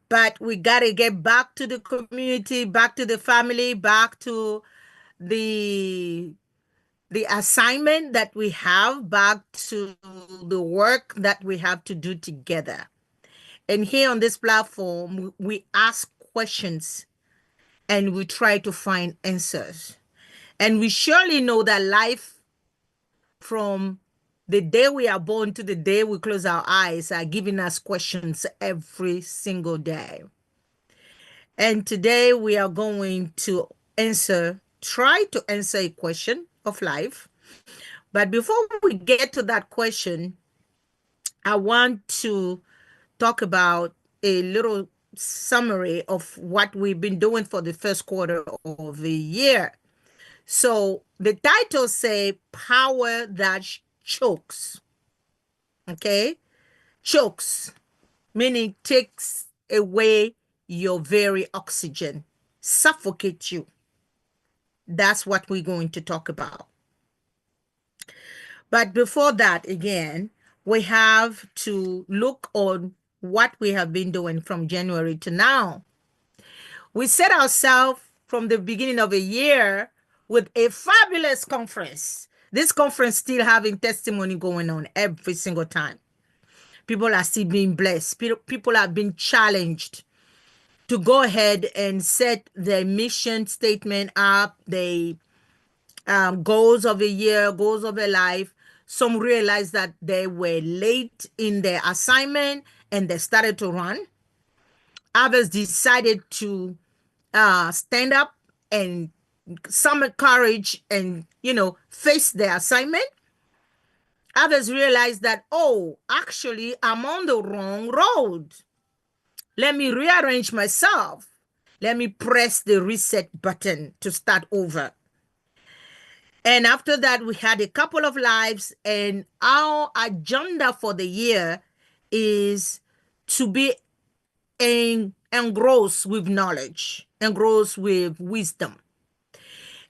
but we got to get back to the community, back to the family, back to the assignment that we have, back to the work that we have to do together. And here on this platform, we ask questions and we try to find answers. And we surely know that life, from the day we are born to the day we close our eyes, are giving us questions every single day. And today we are going to try to answer a question of life. But before we get to that question, I want to talk about a little summary of what we've been doing for the first quarter of the year. So the title say power that chokes. Okay? Chokes, meaning takes away your very oxygen, suffocate you. That's what we're going to talk about. But before that, again, we have to look on what we have been doing from January to now. We set ourselves from the beginning of a year with a fabulous conference. This conference still having testimony going on every single time. People are still being blessed. People are being challenged to go ahead and set their mission statement up, the goals of a year, goals of a life. Some realized that they were late in their assignment and they started to run. Others decided to stand up and summon courage and, face their assignment. Others realized that, oh, actually, I'm on the wrong road. Let me rearrange myself. Let me press the reset button to start over. And after that, we had a couple of lives, and our agenda for the year is to be engrossed with knowledge, engrossed with wisdom.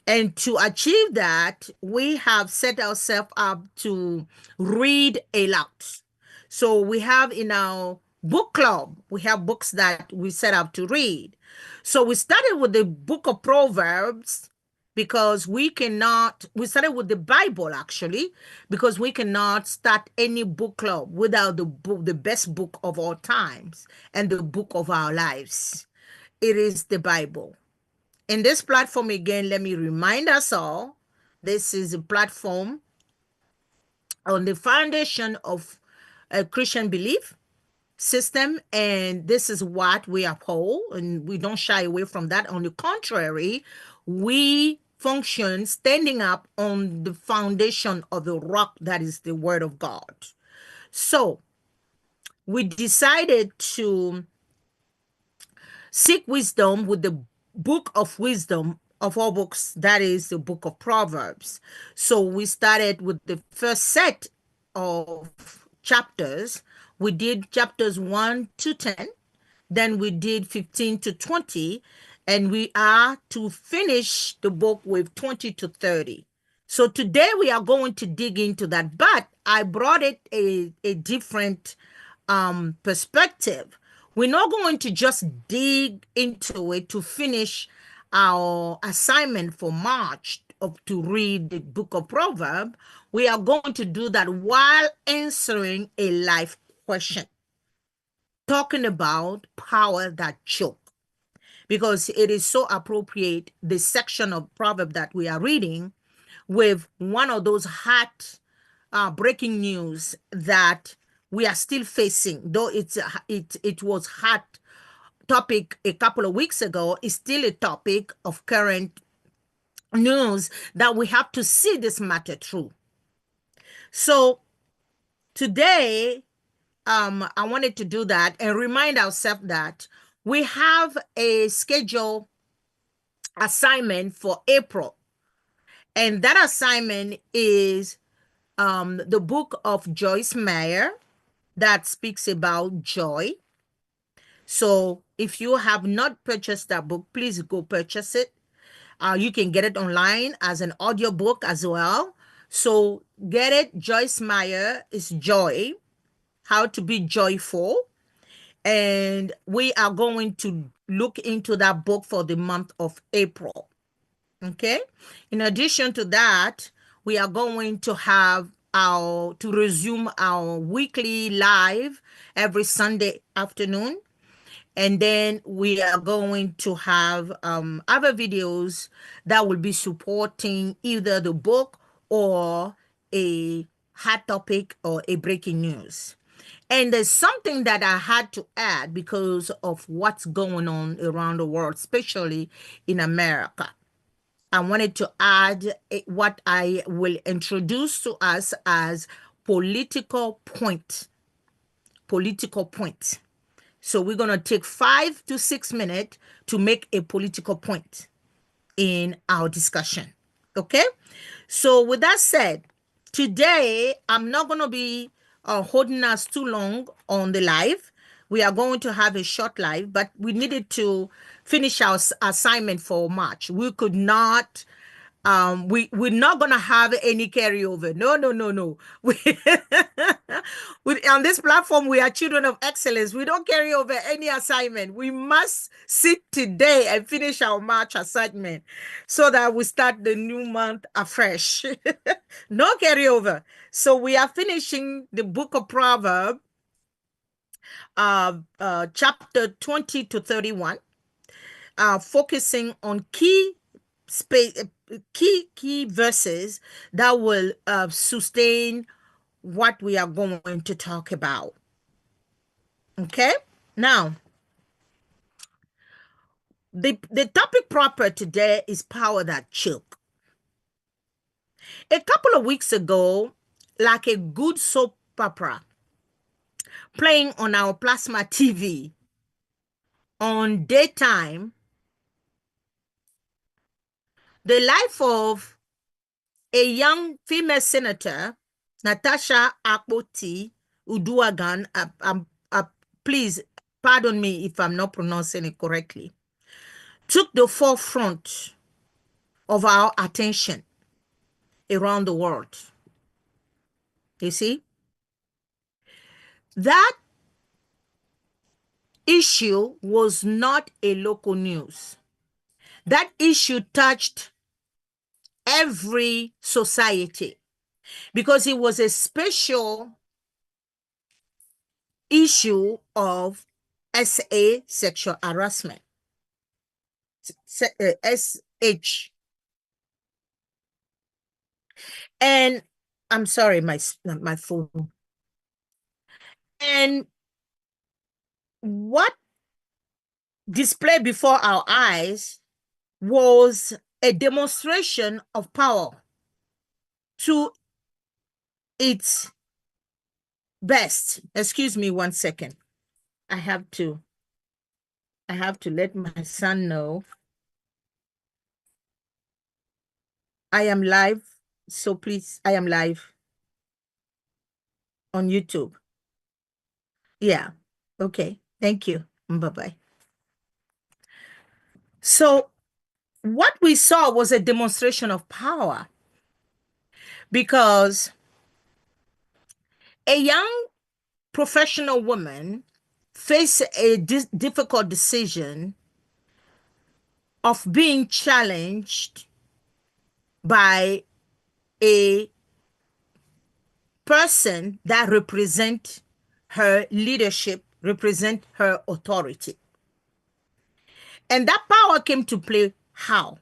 And to achieve that, we have set ourselves up to read a lot. So we have in our book club, we have books that we set up to read. So we started with the book of Proverbs because we started with the Bible actually, because we cannot start any book club without the best book of all times and the book of our lives. It is the Bible. In this platform, again, let me remind us all, this is a platform on the foundation of a Christian belief system, and this is what we uphold, and we don't shy away from that. On the contrary, we function standing up on the foundation of the rock that is the Word of God. So we decided to seek wisdom with the book of wisdom of all books, that is the book of Proverbs. So we started with the first set of chapters. We did chapters 1 to 10, then we did 15 to 20, and we are to finish the book with 20 to 30. So today we are going to dig into that, but I brought it a different perspective. We're not going to just dig into it to finish our assignment for March to read the book of Proverbs. We are going to do that while answering a life question, talking about power that choke, because it is so appropriate, the section of Proverbs that we are reading, with one of those hot breaking news that we are still facing, though it was hot topic a couple of weeks ago, is still a topic of current news that we have to see this matter through. So today, I wanted to do that and remind ourselves that we have a scheduled assignment for April, and that assignment is the book of Joyce Meyer that speaks about joy. So if you have not purchased that book, please go purchase it. You can get it online as an audio book as well. So get it. Joyce Meyer is Joy, How to Be Joyful. And we are going to look into that book for the month of April. Okay. In addition to that, we are going to have to resume our weekly live every Sunday afternoon. And then we are going to have other videos that will be supporting either the book or a hot topic or a breaking news. And there's something that I had to add because of what's going on around the world, especially in America. I wanted to add what I will introduce to us as political point. Political point. So we're going to take 5 to 6 minutes to make a political point in our discussion. Okay? So with that said, today I'm not going to be holding us too long on the live. We are going to have a short live, but we needed to finish our assignment for March. We could not we're not gonna have any carryover. No, no, no, no. On this platform, we are children of excellence. We don't carry over any assignment. We must sit today and finish our March assignment so that we start the new month afresh. No carryover. So we are finishing the book of Proverbs, chapter 20 to 31, focusing on key verses that will sustain what we are going to talk about. Okay? Now, the topic proper today is power that choke. A couple of weeks ago, like a good soap opera playing on our plasma TV on daytime, the life of a young female senator, Natasha Akpoti Uduagan, please pardon me if I'm not pronouncing it correctly, took the forefront of our attention around the world. You see? That issue was not a local news. That issue touched every society because it was a special issue of SA, sexual harassment. SH. And I'm sorry, my phone. And what displayed before our eyes was a demonstration of power to its best. Excuse me 1 second. I have to let my son know I am live. So please, I am live on YouTube. Yeah. Okay. Thank you. Bye-bye. So what we saw was a demonstration of power because a young professional woman faced a difficult decision of being challenged by a person that represent her leadership, represent her authority. And that power came to play how?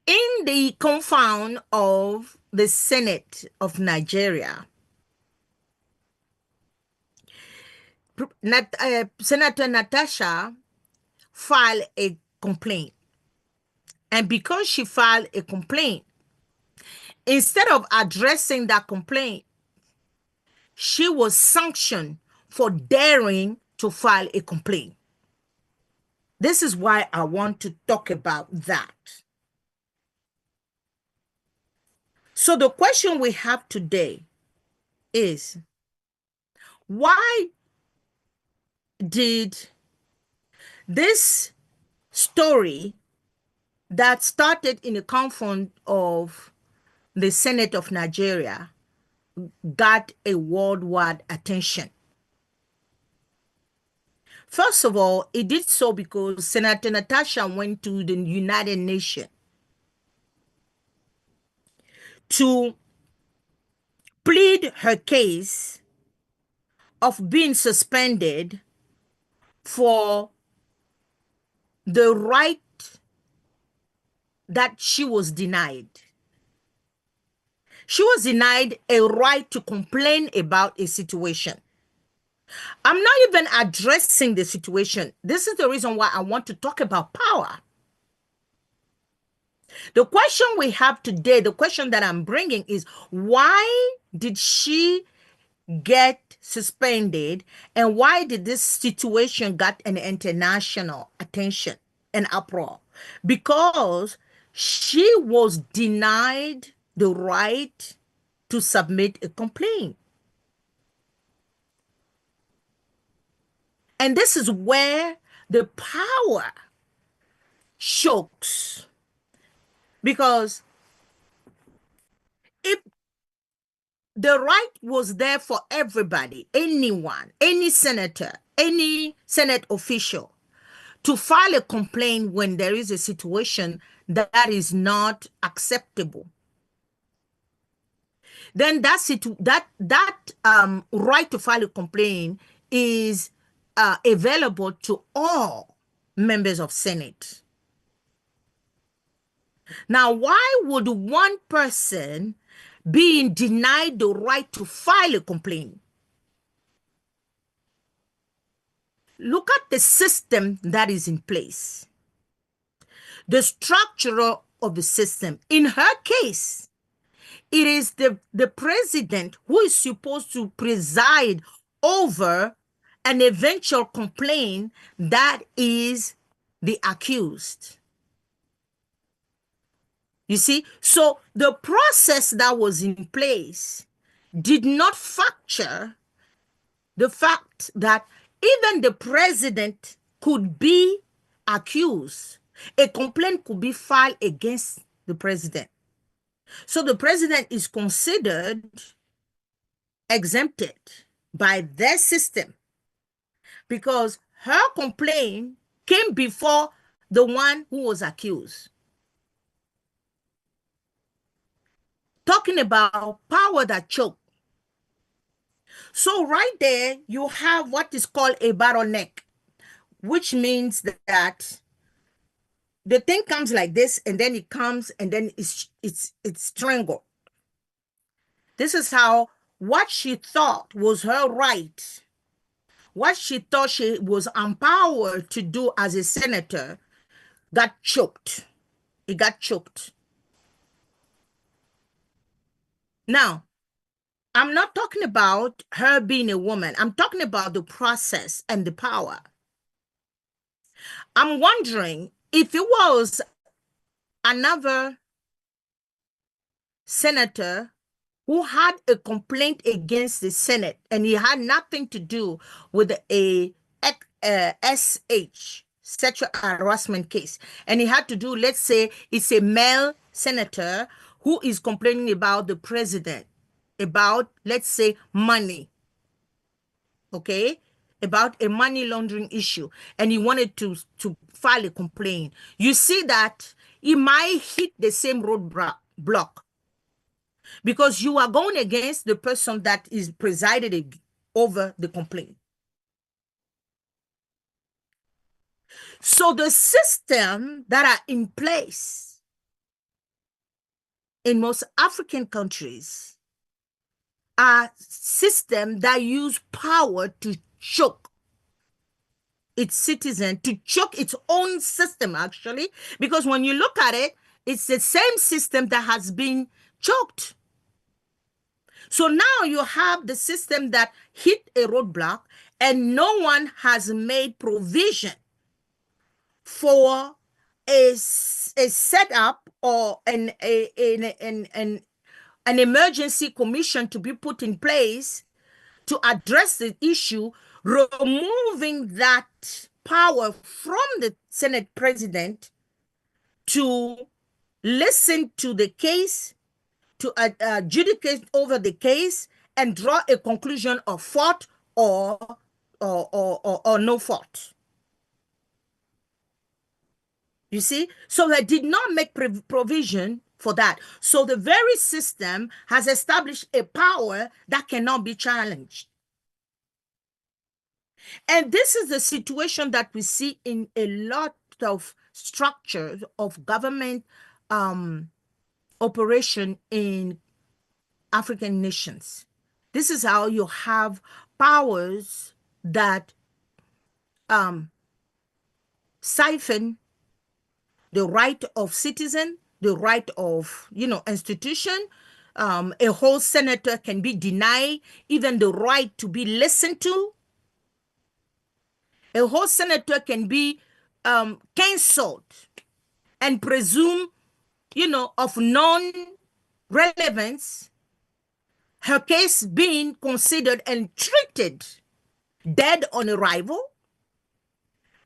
In the confound of the Senate of Nigeria, Senator Natacha filed a complaint. And because she filed a complaint, instead of addressing that complaint, she was sanctioned for daring to file a complaint. This is why I want to talk about that. So the question we have today is, why did this story that started in the confront of the Senate of Nigeria got a worldwide attention? First of all, it did so because Senator Natasha went to the United Nations to plead her case of being suspended for the right that she was denied. She was denied a right to complain about a situation. I'm not even addressing the situation. This is the reason why I want to talk about power. The question we have today, the question that I'm bringing is, why did she get suspended, and why did this situation got an international attention and uproar? Because she was denied the right to submit a complaint. And this is where the power chokes. Because if the right was there for everybody, anyone, any senator, any Senate official, to file a complaint when there is a situation that is not acceptable, then that right to file a complaint is available to all members of Senate. Now, why would one person being denied the right to file a complaint? Look at the system that is in place, the structure of the system. In her case, it is the president who is supposed to preside over an eventual complaint that is the accused. You see, so the process that was in place did not factor the fact that even the president could be accused. A complaint could be filed against the president. So the president is considered exempted by their system because her complaint came before the one who was accused. Talking about power that choke. So right there, you have what is called a bottleneck, which means that the thing comes like this, and then it comes, and then it's strangled. This is how what she thought was her right, what she thought she was empowered to do as a senator, got choked. It got choked. Now, I'm not talking about her being a woman. I'm talking about the process and the power. I'm wondering if it was another senator who had a complaint against the Senate and he had nothing to do with a SH, sexual harassment case. And he had to do, let's say it's a male senator who is complaining about the president, about, let's say, money, okay? About a money laundering issue. And he wanted to file a complaint. You see that he might hit the same roadblock because you are going against the person that is presided over the complaint. So the system that are in place in most African countries are systems that use power to choke its citizen, to choke its own system, actually, because when you look at it, it's the same system that has been choked. So now you have the system that hit a roadblock and no one has made provision for a setup or an emergency commission to be put in place to address the issue, removing that power from the Senate president to listen to the case, to adjudicate over the case and draw a conclusion of fault or or no fault. You see? So they did not make provision for that. So the very system has established a power that cannot be challenged. And this is the situation that we see in a lot of structures of government operation in African nations. This is how you have powers that siphon the right of citizen, the right of, institution. A whole senator can be denied even the right to be listened to. A whole senator can be cancelled and presumed, of non-relevance, her case being considered and treated dead on arrival,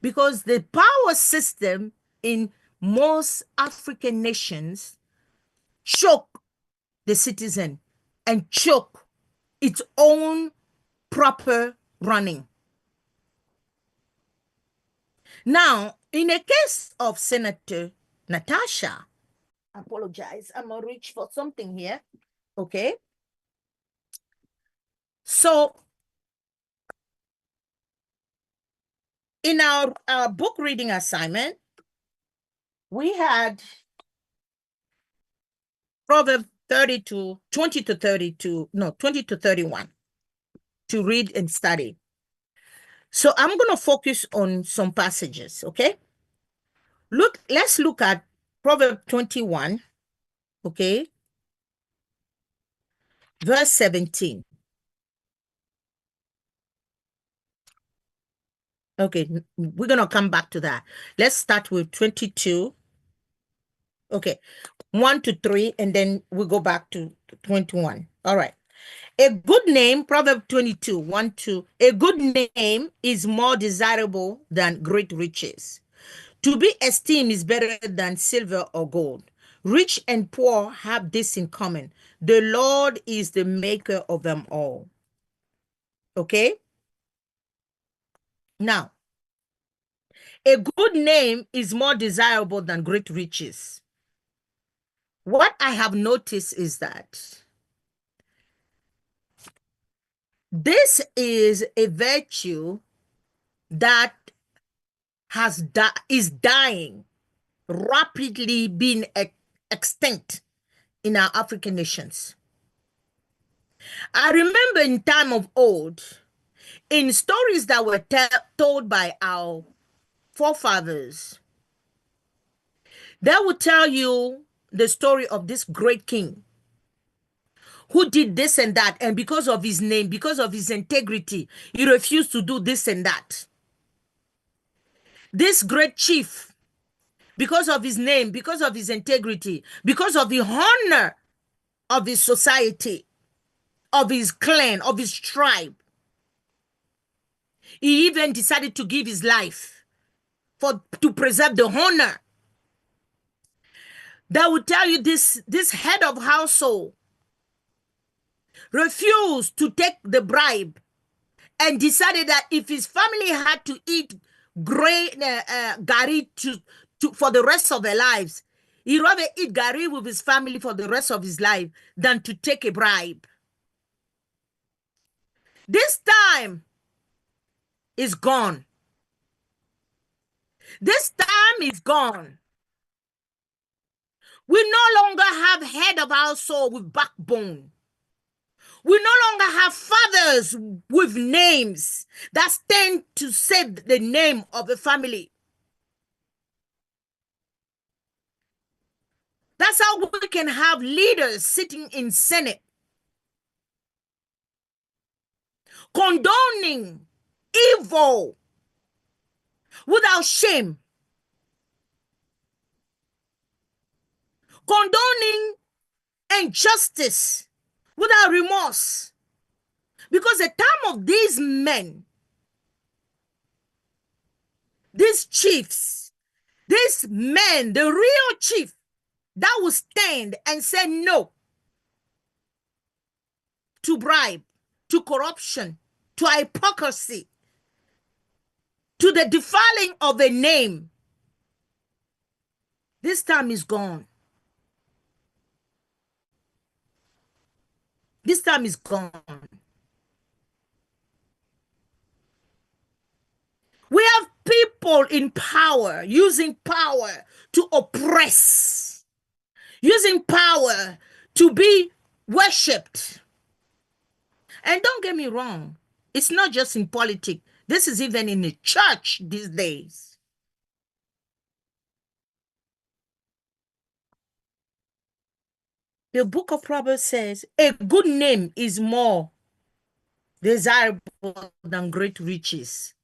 because the power system in most African nations choke the citizen and choke its own proper running. Now, in a case of Senator Natasha, I apologize, I'm gonna reach for something here. Okay. So in our book reading assignment, we had Proverbs 20 to 31 to read and study. So I'm going to focus on some passages, okay? Let's look at Proverbs 21, okay? Verse 17. Okay, we're going to come back to that. Let's start with 22. Okay, 1 to 3, and then we'll go back to 21. All right. A good name, Proverbs 22, 1 2. A good name is more desirable than great riches. To be esteemed is better than silver or gold. Rich and poor have this in common. The Lord is the maker of them all. Okay? Now, a good name is more desirable than great riches. What I have noticed is that this is a virtue that is dying, rapidly being extinct in our African nations. I remember in time of old, in stories that were told by our forefathers, they would tell you the story of this great king who did this and that, and because of his name, because of his integrity, he refused to do this and that. This great chief, because of his name, because of his integrity, because of the honor of his society, of his clan, of his tribe, he even decided to give his life to preserve the honor. That would tell you this head of household refused to take the bribe and decided that if his family had to eat gari for the rest of their lives, he'd rather eat gari with his family for the rest of his life than to take a bribe. This time is gone. This time is gone. We no longer have head of household with backbone. We no longer have fathers with names that stand to save the name of the family. That's how we can have leaders sitting in Senate condoning evil without shame, condoning injustice without remorse. Because the time of these men, these chiefs, these men, the real chief that will stand and say no to bribe, to corruption, to hypocrisy, to the defiling of a name. This time is gone. This time is gone. We have people in power using power to oppress, using power to be worshipped. And don't get me wrong, it's not just in politics. This is even in the church these days. The book of Proverbs says, a good name is more desirable than great riches.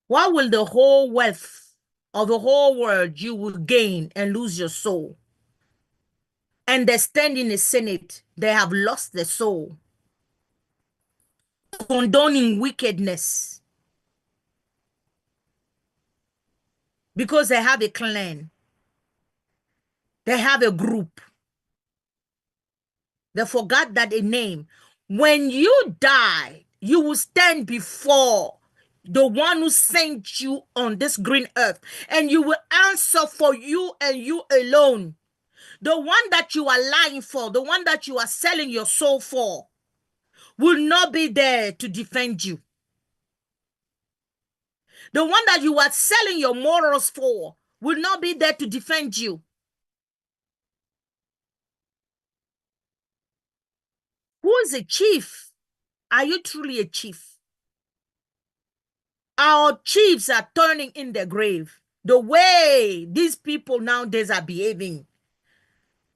What will the whole wealth of the whole world you will gain and lose your soul? And they stand in the Senate, they have lost their soul, condoning wickedness because they have a clan, they have a group. They forgot that a name. When you die, you will stand before the one who sent you on this green earth, and you will answer for you and you alone. The one that you are lying for, the one that you are selling your soul for, will not be there to defend you. The one that you are selling your morals for will not be there to defend you. Who is a chief? Are you truly a chief? Our chiefs are turning in their grave. The way these people nowadays are behaving,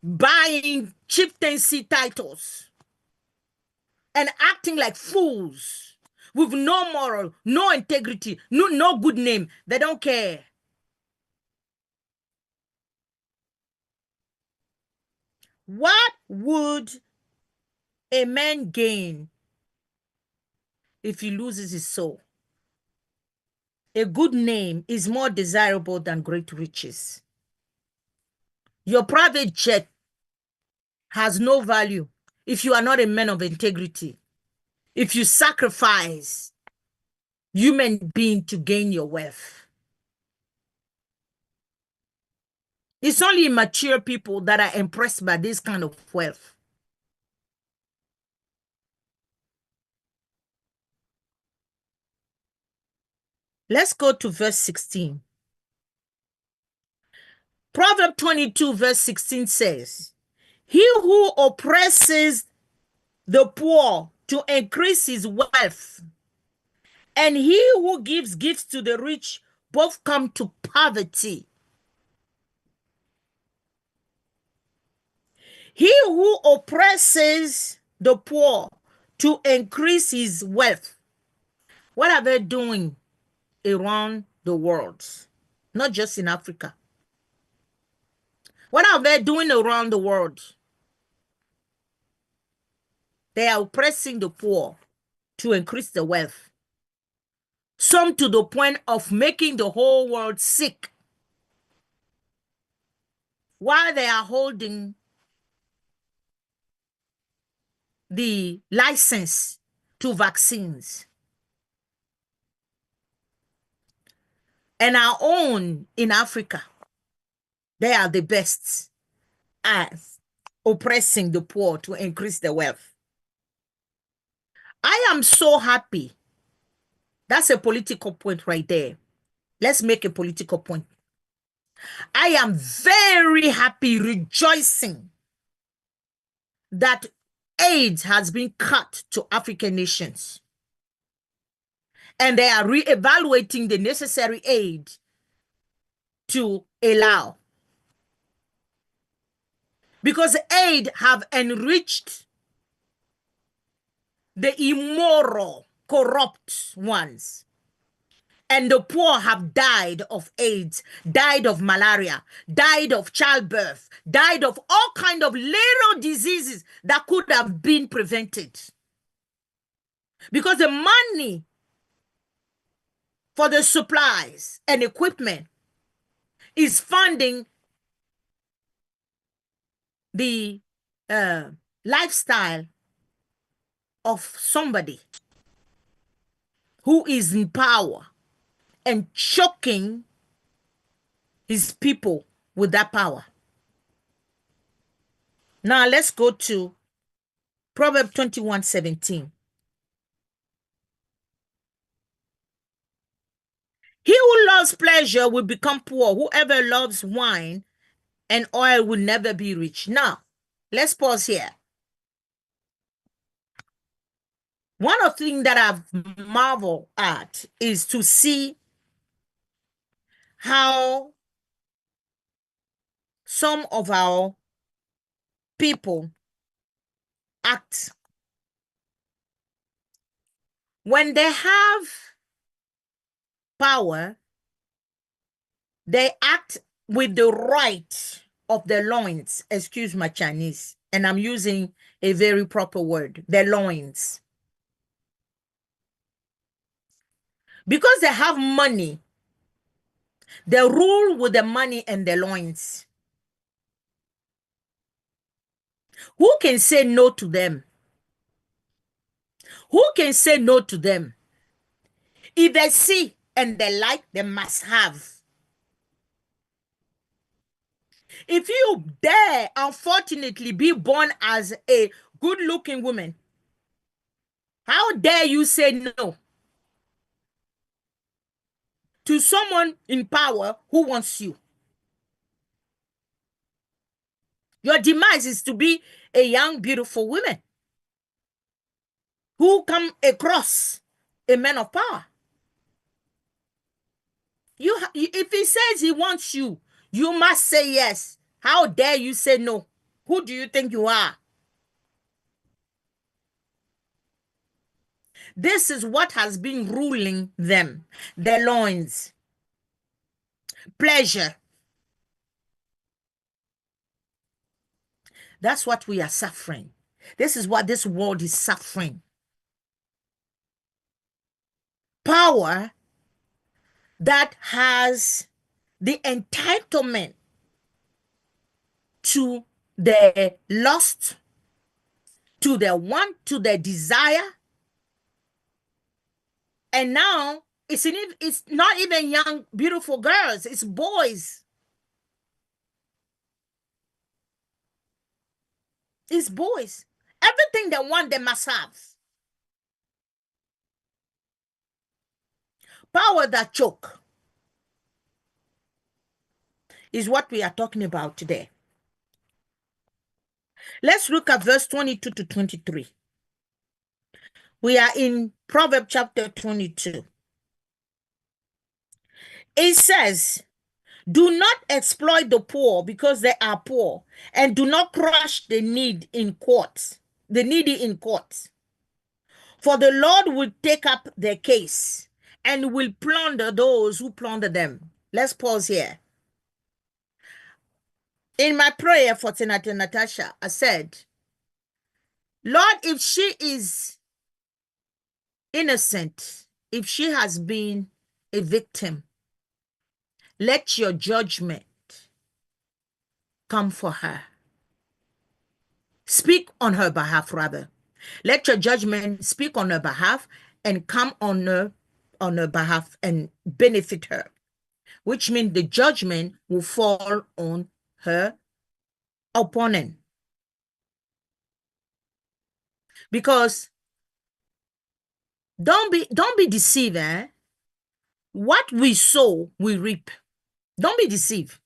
buying chieftaincy titles and acting like fools with no moral, no integrity, no good name. They don't care. What would a man gain if he loses his soul? A good name is more desirable than great riches. Your private jet has no value if you are not a man of integrity. If you sacrifice human being to gain your wealth. It's only immature people that are impressed by this kind of wealth. Let's go to verse 16. Proverb 22 verse 16 says, he who oppresses the poor to increase his wealth, and he who gives gifts to the rich, both come to poverty. He who oppresses the poor to increase his wealth. What are they doing around the world? Not just in Africa. What are they doing around the world? They are oppressing the poor to increase the wealth. Some to the point of making the whole world sick while they are holding the license to vaccines. And our own in Africa, they are the best at oppressing the poor to increase their wealth. I am so happy. That's a political point right there. Let's make a political point. I am very happy, rejoicing that aid has been cut to African nations. And they are re-evaluating the necessary aid to allow. Because aid have enriched the immoral, corrupt ones. And the poor have died of AIDS, died of malaria, died of childbirth, died of all kinds of little diseases that could have been prevented. Because the money for the supplies and equipment is funding the lifestyle of somebody. who is in power and choking his people with that power. Now let's go to Proverbs 21:17. He who loves pleasure will become poor. Whoever loves wine and oil will never be rich. Now, let's pause here. One of the things that I've marveled at is to see how some of our people act when they have power. They act with the right of the loins. Excuse my Chinese, and I'm using a very proper word, the loins. Because they have money, they rule with the money and the loins. Who can say no to them? Who can say no to them? If they see and they like, they must have. If you dare, unfortunately, be born as a good-looking woman, how dare you say no to someone in power who wants you? Your demise is to be a young, beautiful woman who come across a man of power. If he says he wants you, you must say yes. How dare you say no? Who do you think you are? This is what has been ruling them. Their loins. Pleasure. That's what we are suffering. This is what this world is suffering. Power that has the entitlement to their lust, to their want, to their desire. And now it's not even young, beautiful girls, it's boys. It's boys. Everything they want, they must have. Power that choke is what we are talking about today. Let's look at verse 22 to 23. We are in Proverbs chapter 22. It says, do not exploit the poor because they are poor, and do not crush the needy in court. For the Lord will take up their case and will plunder those who plunder them. Let's pause here. In my prayer for Senator Natasha, I said, Lord, if she is innocent, if she has been a victim, let your judgment come for her. Speak on her behalf, rather. Let your judgment speak on her behalf and come on her behalf and benefit her, which means the judgment will fall on her opponent. Because don't be deceived, eh? What we sow, we reap. Don't be deceived.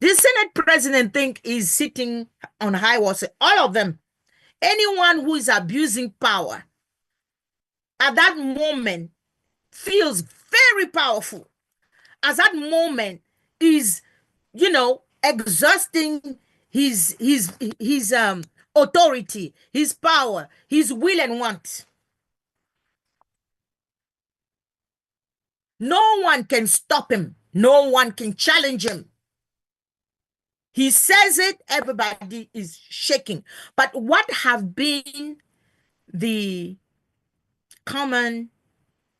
The Senate president think is sitting on high water. All of them. Anyone who is abusing power at that moment feels very powerful. At that moment is, exhausting his authority, his power, his will and want. No one can stop him. No one can challenge him. He says it, everybody is shaking. But what have been the common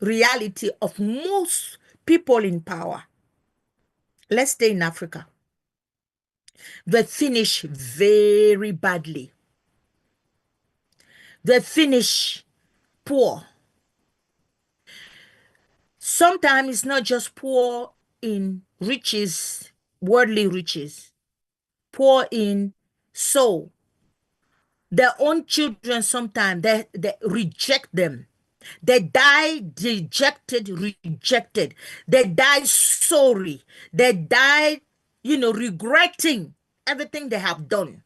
reality of most people in power? Let's stay in Africa. They finish very badly. They finish poor. Sometimes it's not just poor in riches, worldly riches, poor in soul. Their own children sometimes they reject them. They die dejected, rejected. They die sorry. They die, regretting everything they have done.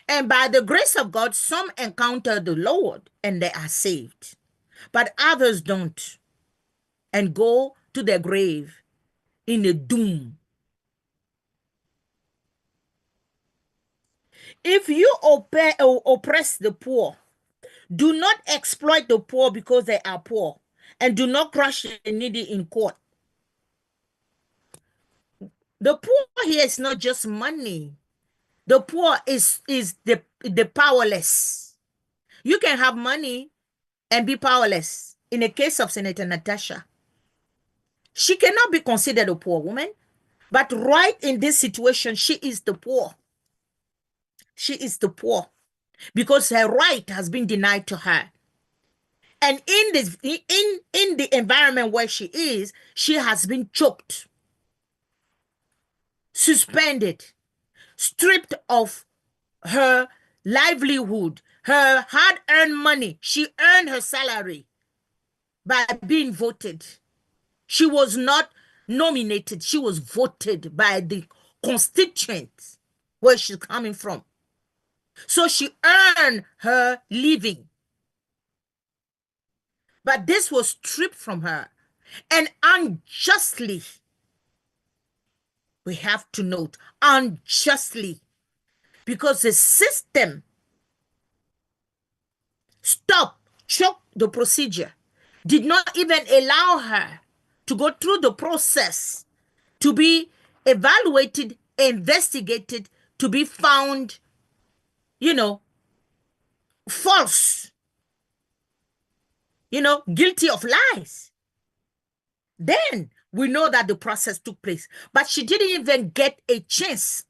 And by the grace of God, some encounter the Lord and they are saved, but others don't and go to their grave in a doom. If you oppress the poor, do not exploit the poor because they are poor, and do not crush the needy in court. The poor here is not just money. The poor is the powerless. You can have money and be powerless. In the case of Senator Natasha, she cannot be considered a poor woman, but right in this situation, she is the poor. She is the poor because her right has been denied to her. And in the environment where she is, she has been choked, suspended, stripped of her livelihood, her hard-earned money. She earned her salary by being voted. She was not nominated. She was voted by the constituents where she's coming from. So she earned her living. But this was stripped from her. And unjustly, we have to note, unjustly, because the system stopped, choked the procedure, did not even allow her to go through the process to be evaluated, investigated, to be found, false, guilty of lies. Then we know that the process took place. But she didn't even get a chance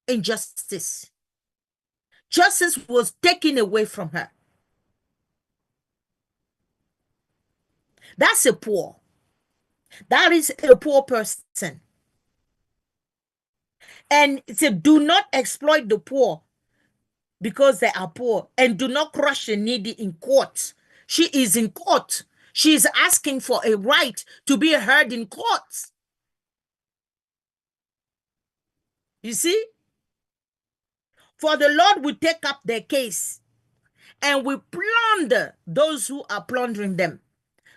in justice. Justice was taken away from her. That's a poor. That is a poor person. And it said, do not exploit the poor because they are poor, and do not crush the needy in court. She is in court. She is asking for a right to be heard in court. You see? For the Lord will take up their case and will plunder those who are plundering them.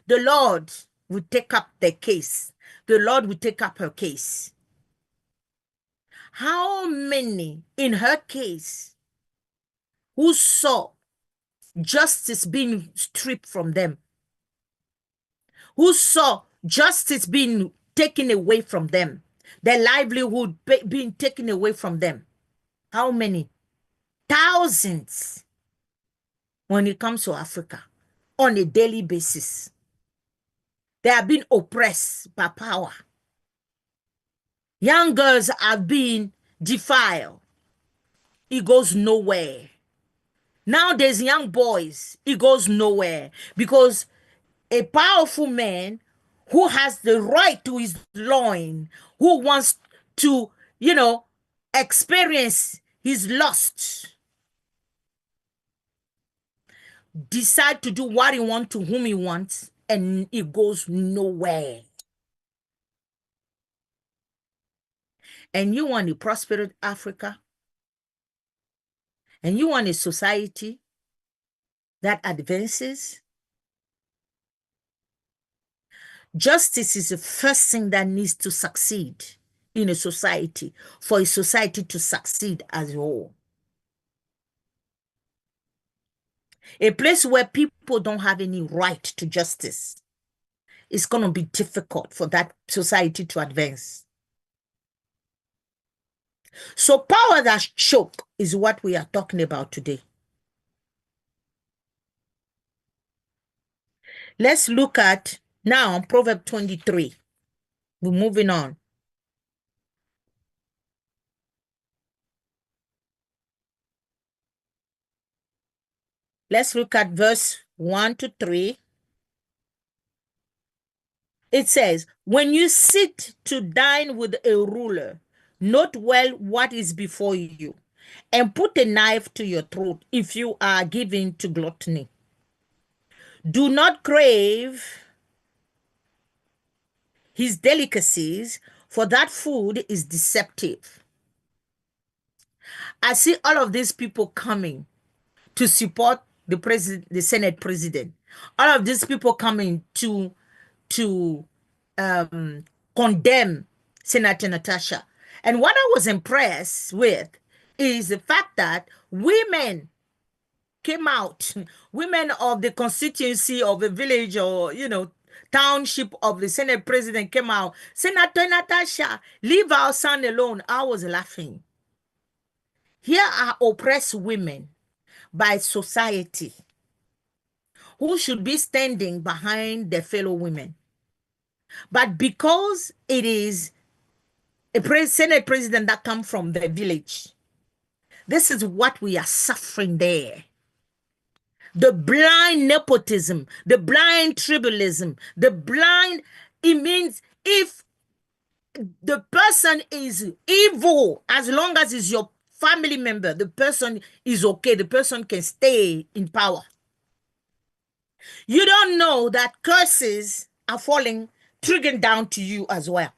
The Lord will take up their case. The Lord will take up her case. How many in her case who saw justice being stripped from them, who saw justice being taken away from them, their livelihood being taken away from them? How many? Thousands when it comes to Africa on a daily basis. They are being oppressed by power. Young girls are being defiled. It goes nowhere. Now there's young boys. It goes nowhere because a powerful man who has the right to his loin, who wants to, experience his lust, decide to do what he wants to whom he wants, and it goes nowhere. And you want a prosperous Africa, and you want a society that advances. Justice is the first thing that needs to succeed in a society for a society to succeed as a whole. A place where people don't have any right to justice, it's going to be difficult for that society to advance. So power that choke is what we are talking about today. Let's look at now Proverbs 23. We're moving on. Let's look at verse 1 to 3. It says, when you sit to dine with a ruler, note well what is before you, and put a knife to your throat if you are given to gluttony. Do not crave his delicacies, for that food is deceptive. I see all of these people coming to support the president, the Senate president. All of these people coming to condemn Senator Natasha. And what I was impressed with is the fact that women came out, women of the constituency of a village or, township of the Senate president came out. Senator Natasha, leave our son alone. I was laughing. Here are oppressed women by society who should be standing behind their fellow women. But because it is a Senate president that come from the village, this is what we are suffering there. The blind nepotism, the blind tribalism, it means if the person is evil, as long as it's your family member, the person is okay, the person can stay in power. You don't know that curses are falling, trickling down to you as well.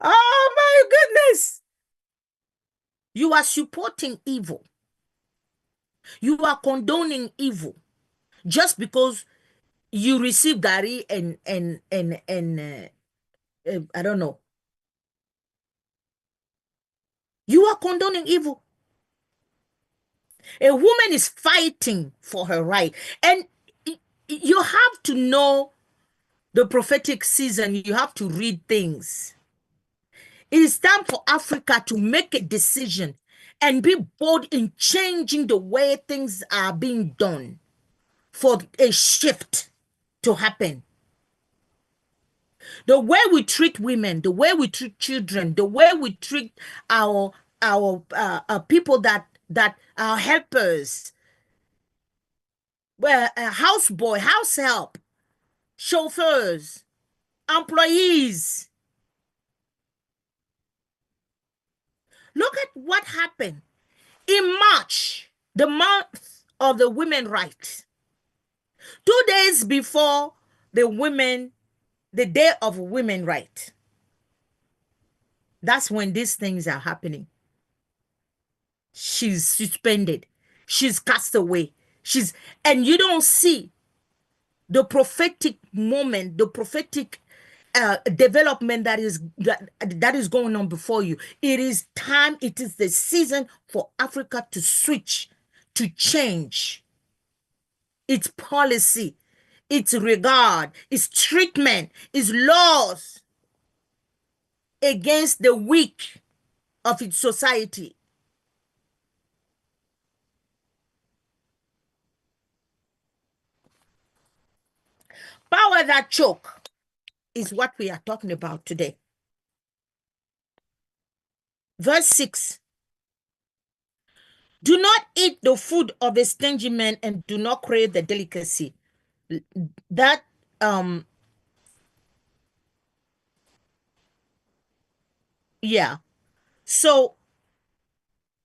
Oh my goodness. You are supporting evil. You are condoning evil just because you receive Gary and I don't know. You are condoning evil. A woman is fighting for her right. And you have to know the prophetic season. You have to read things. It is time for Africa to make a decision and be bold in changing the way things are being done for a shift to happen. The way we treat women, the way we treat children, the way we treat our people that are helpers, houseboy, house help, chauffeurs, employees. Look at what happened in March, the month of the women rights. 2 days before the day of women rights. That's when these things are happening. She's suspended. She's cast away. And you don't see the prophetic moment, the prophetic development that is going on before you. It is time, it is the season for Africa to switch, to change its policy, its regard, its treatment, its laws against the weak of its society. Power that choke is what we are talking about today. Verse 6. Do not eat the food of a stingy man and do not crave the delicacy. That yeah. So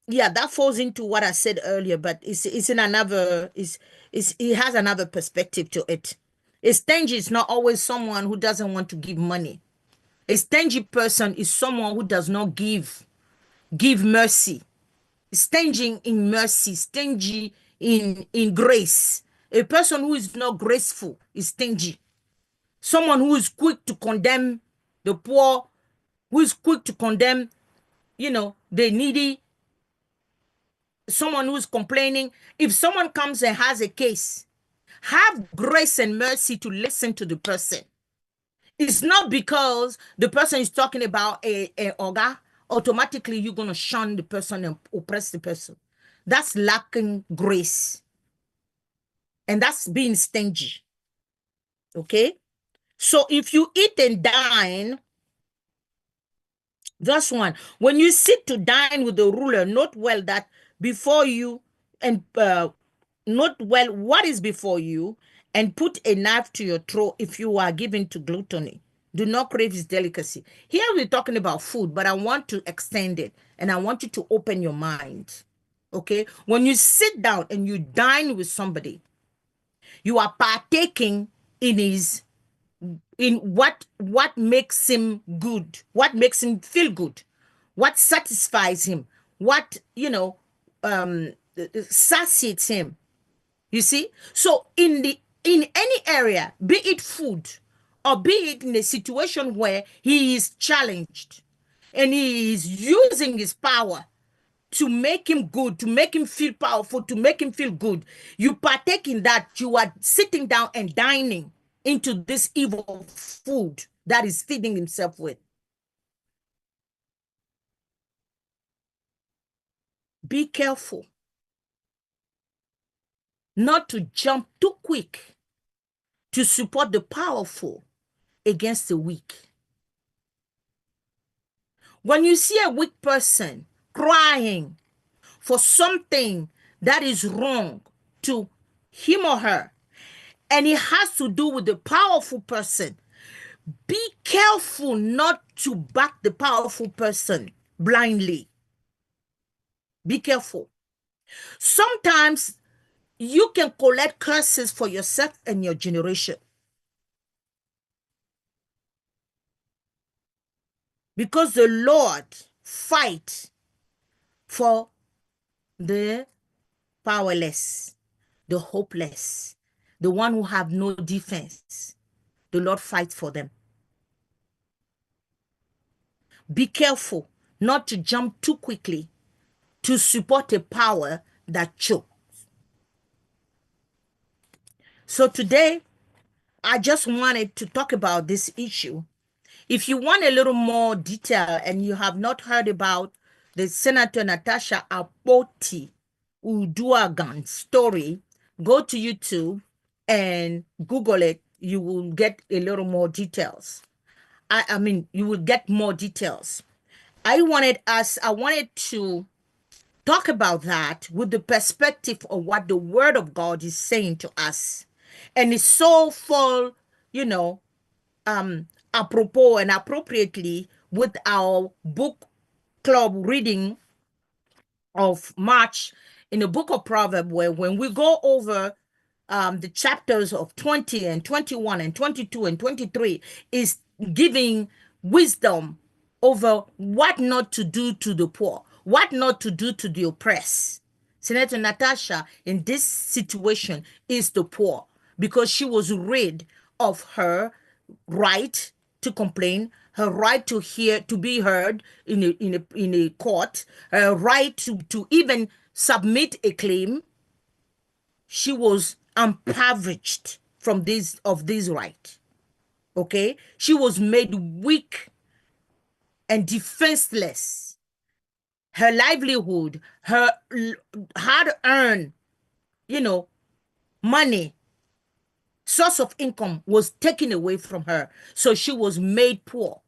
yeah, that falls into what I said earlier, but it's in another it has another perspective to it. A stingy is not always someone who doesn't want to give money. A stingy person is someone who does not give mercy. Stingy in mercy, stingy in grace. A person who is not graceful is stingy. Someone who is quick to condemn the poor, who is quick to condemn, the needy, someone who's complaining. If someone comes and has a case, have grace and mercy to listen to the person. It's not because the person is talking about a oga, automatically you're going to shun the person and oppress the person. That's lacking grace. And that's being stingy. Okay? So if you eat and dine Just one. When you sit to dine with the ruler, note well that before you, and note well what is before you, and put a knife to your throat if you are given to gluttony. Do not crave his delicacy. Here we're talking about food, but I want to extend it and I want you to open your mind. Okay? When you sit down and you dine with somebody, you are partaking in his in what makes him good, what makes him feel good, what satisfies him, what satiates him. You see, so in any area, be it food or be it in a situation where he is challenged and he is using his power to make him good, to make him feel powerful, to make him feel good. You partake in that, you are sitting down and dining into this evil food that is feeding himself with. Be careful not to jump too quick to support the powerful against the weak. When you see a weak person crying for something that is wrong to him or her, and it has to do with the powerful person, be careful not to back the powerful person blindly. Be careful. Sometimes you can collect curses for yourself and your generation because the Lord fight for the powerless, the hopeless, the one who have no defense. The Lord fights for them. Be careful not to jump too quickly to support a power that chokes. So today, I just wanted to talk about this issue. If you want a little more detail and you have not heard about the Senator Natasha Akpoti Uduagan story, go to YouTube and Google it. You will get a little more details. I mean, you will get more details. I wanted to talk about that with the perspective of what the Word of God is saying to us. And it's so full, you know, apropos and appropriately with our book club reading of March in the book of Proverbs, where when we go over the chapters of 20 and 21 and 22 and 23 is giving wisdom over what not to do to the poor, what not to do to the oppressed. Senator Natasha in this situation is the poor because she was rid of her right to complain, her right to hear, to be heard in a court, her right to even submit a claim. She was impoverished from this right. Okay, she was made weak and defenseless. Her livelihood, her hard-earned, you know, money, source of income was taken away from her. So she was made poor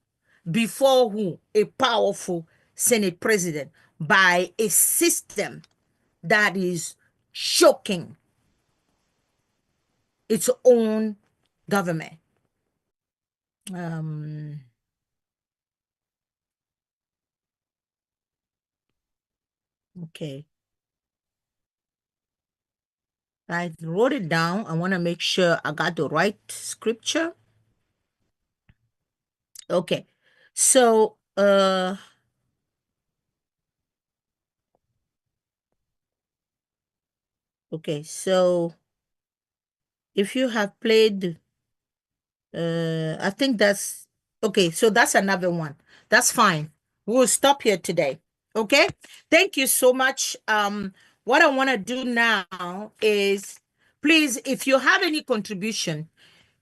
before who? A powerful Senate president by a system that is choking its own government. Um, okay. I wrote it down. I want to make sure I got the right scripture. Okay. So, okay. So if you have played, I think that's okay. So that's another one. That's fine. We'll stop here today. Okay. Thank you so much. What I want to do now is please, if you have any contribution,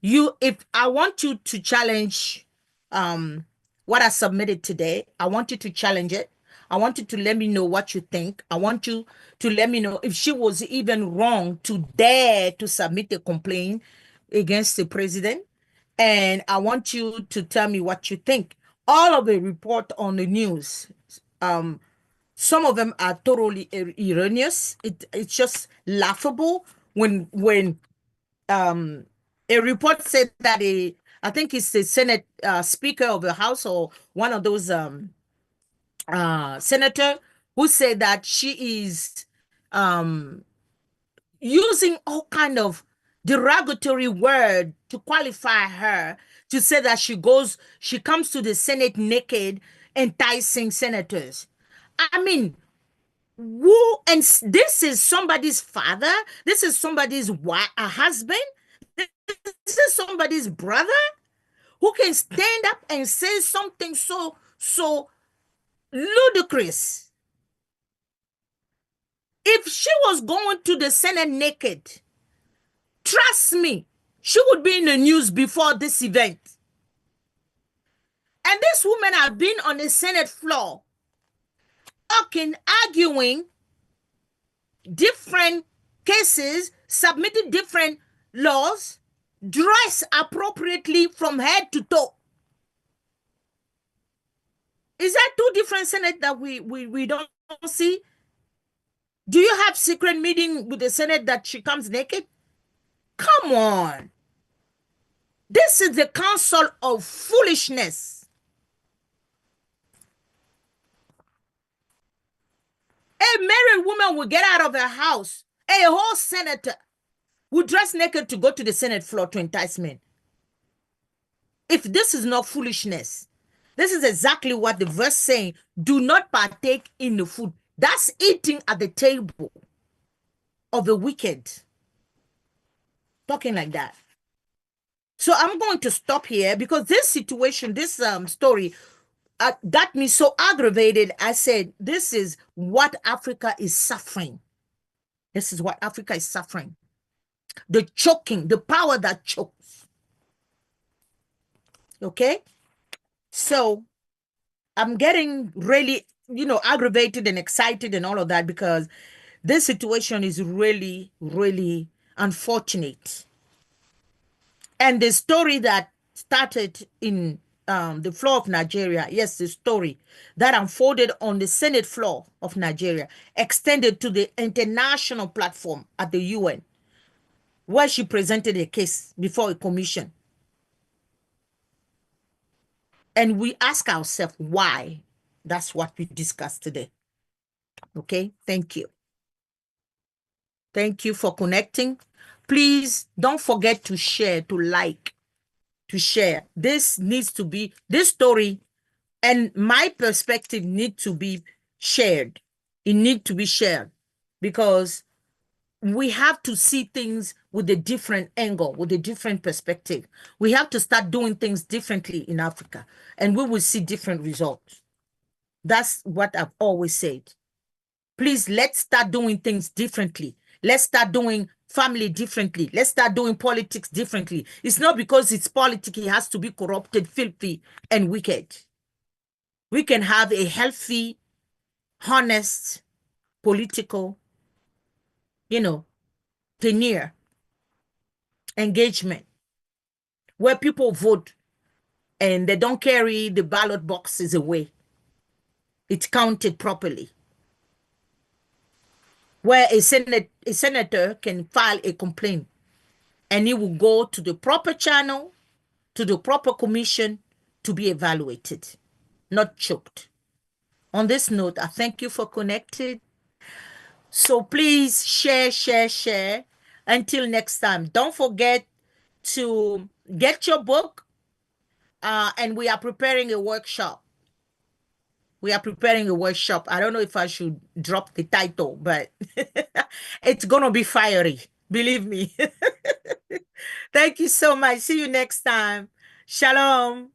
if I want you to challenge what I submitted today, I want you to challenge it. I want you to let me know what you think. I want you to let me know if she was even wrong to dare to submit a complaint against the president. And I want you to tell me what you think. all of the report on the news, some of them are totally erroneous. It's just laughable when um a report said that I think it's the Senate Speaker of the House or one of those senator who said that she is um using all kind of derogatory word to qualify her, to say that she comes to the Senate naked, enticing senators. I mean, who, and this is somebody's father, this is somebody's wife, a husband, this is somebody's brother who can stand up and say something so ludicrous. If she was going to the Senate naked, trust me, she would be in the news before this event. And these women have been on the Senate floor talking, arguing different cases, submitted different laws, dress appropriately from head to toe. Is that two different Senate that we don't see? Do you have secret meeting with the Senate that she comes naked? Come on. This is the council of foolishness. A married woman will get out of her house. A whole senator will dress naked to go to the Senate floor to entice men. If this is not foolishness, this is exactly what the verse saying, do not partake in the food. That's eating at the table of the wicked. Talking like that. So I'm going to stop here because this situation, this story got me so aggravated. I said, this is what Africa is suffering. This is what Africa is suffering. The choking, the power that chokes. Okay? So I'm getting really, aggravated and excited and all of that because this situation is really, really unfortunate. And the story that started in the floor of Nigeria, yes, the story that unfolded on the Senate floor of Nigeria, extended to the international platform at the UN, where she presented a case before a commission. And we ask ourselves why. That's what we discussed today. Okay, thank you. Thank you for connecting. Please don't forget to share, to like, to share. This needs to be, this story and my perspective need to be shared. It needs to be shared because we have to see things with a different angle, with a different perspective. We have to start doing things differently in Africa, and we will see different results. That's what I've always said. Please, let's start doing things differently. Let's start doing family differently. Let's start doing politics differently. It's not because it's politics, it has to be corrupted, filthy, and wicked. We can have a healthy, honest, political, tenure, engagement, where people vote and they don't carry the ballot boxes away. It's counted properly. Where a senator can file a complaint and it will go to the proper channel, to the proper commission to be evaluated, not choked. On this note, I thank you for connecting. So please share, share, share. Until next time, don't forget to get your book. And we are preparing a workshop. We are preparing a workshop. I don't know if I should drop the title, but it's going to be fiery. Believe me. Thank you so much. See you next time. Shalom.